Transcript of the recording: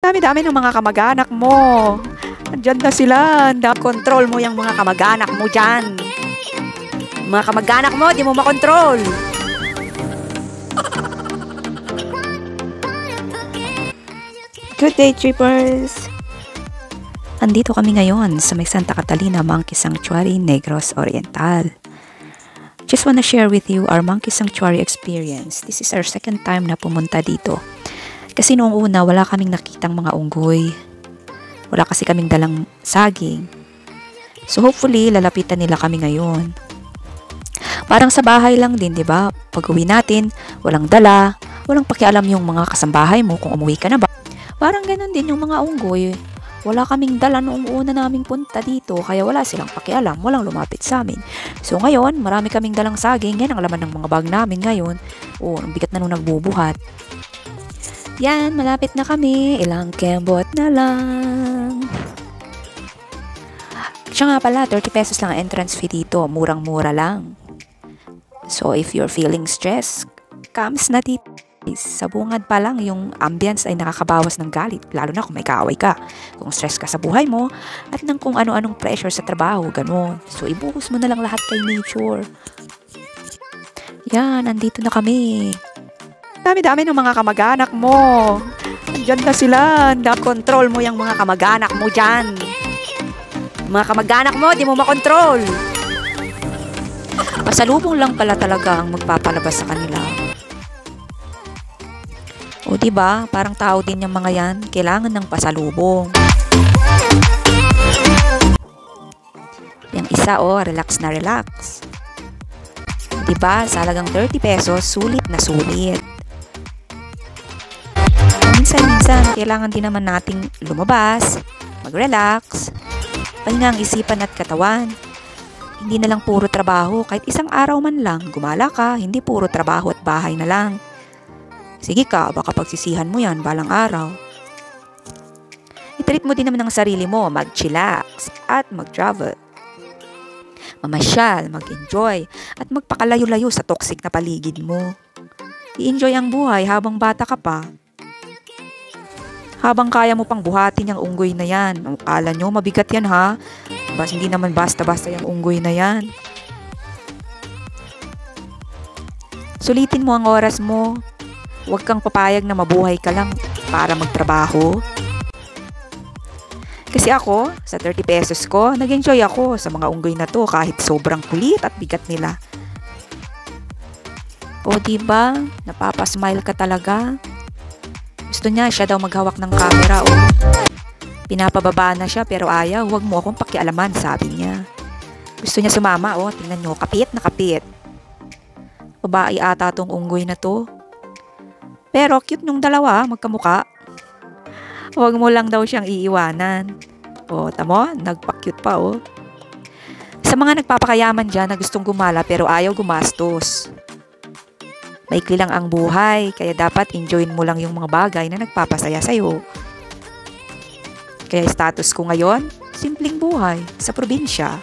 Dami-dami ng mga kamag-anak mo. Andyan na sila. Control mo yung mga kamag-anak mo dyan. Mga kamag-anak mo, di mo makontrol. Good day, trippers! Andito kami ngayon sa may Santa Catalina Monkey Sanctuary, Negros Oriental. Just wanna share with you our Monkey Sanctuary experience. This is our second time na pumunta dito. Kasi noong una, wala kaming nakitang mga unggoy. Wala kasi kaming dalang saging. So hopefully, lalapitan nila kami ngayon. Parang sa bahay lang din, di ba? Pag-uwi natin, walang dala, walang pakialam yung mga kasambahay mo kung umuwi ka na ba. Parang ganun din yung mga unggoy. Wala kaming dala noong una naming punta dito, kaya wala silang pakialam, walang lumapit sa amin. So ngayon, marami kaming dalang saging, yan ang laman ng mga bag namin ngayon. Ang bigat na nung nagbubuhat. Yan, malapit na kami, ilang kembot na lang. Siya nga pala, 30 pesos lang ang entrance fee dito, murang-mura lang. So if you're feeling stressed, comes na dito. Sa bungad pa lang, yung ambience ay nakakabawas ng galit, lalo na kung may kaaway ka, kung stress ka sa buhay mo, at ng kung ano-anong pressure sa trabaho, gano'n. So, ibuhos mo na lang lahat kay nature. Yan, nandito na kami. Dami-dami ng mga kamag-anak mo. Andyan na sila. Control mo yung mga kamag-anak mo dyan. Mga kamag-anak mo, di mo makontrol. Pasalubong lang pala talaga ang magpapalabas sa kanila. O diba, parang tao din yung mga yan, kailangan ng pasalubong. Yung isa relax na relax. Diba, sa halagang 30 pesos, sulit na sulit. Minsan-minsan, kailangan din naman nating lumabas, mag-relax, pahinga ang isipan at katawan. Hindi na lang puro trabaho, kahit isang araw man lang, gumala ka, hindi puro trabaho at bahay na lang. Sige ka, baka pagsisihan mo yan balang araw. I-treat mo din naman ang sarili mo, mag-chillax at mag-travel. Mamasyal, mag-enjoy, at magpakalayo-layo sa toxic na paligid mo. I-enjoy ang buhay habang bata ka pa. Habang kaya mo pang buhatin yung unggoy na yan. Akala nyo, mabigat yan ha? Hindi naman basta-basta yung unggoy na yan. Sulitin mo ang oras mo. Huwag kang papayag na mabuhay ka lang para magtrabaho. Kasi ako, sa 30 pesos ko, nag-enjoy ako sa mga unggoy na to kahit sobrang kulit at bigat nila. O diba, napapasmile ka talaga. Gusto niya siya daw maghawak ng camera pinapababa na siya pero ayaw, huwag mo akong pakialaman, sabi niya. Gusto niya sumama, tingnan nyo, kapit na kapit. Babae ata tong unggoy na to. Pero cute nung dalawa, magkamuka. Huwag mo lang daw siyang iiwanan. Tamo, nagpa-cute pa Sa mga nagpapakayaman dyan na gustong gumala pero ayaw gumastos. Maikli lang ang buhay, kaya dapat enjoyin mo lang yung mga bagay na nagpapasaya sa'yo. Kaya status ko ngayon, simpleng buhay sa probinsya.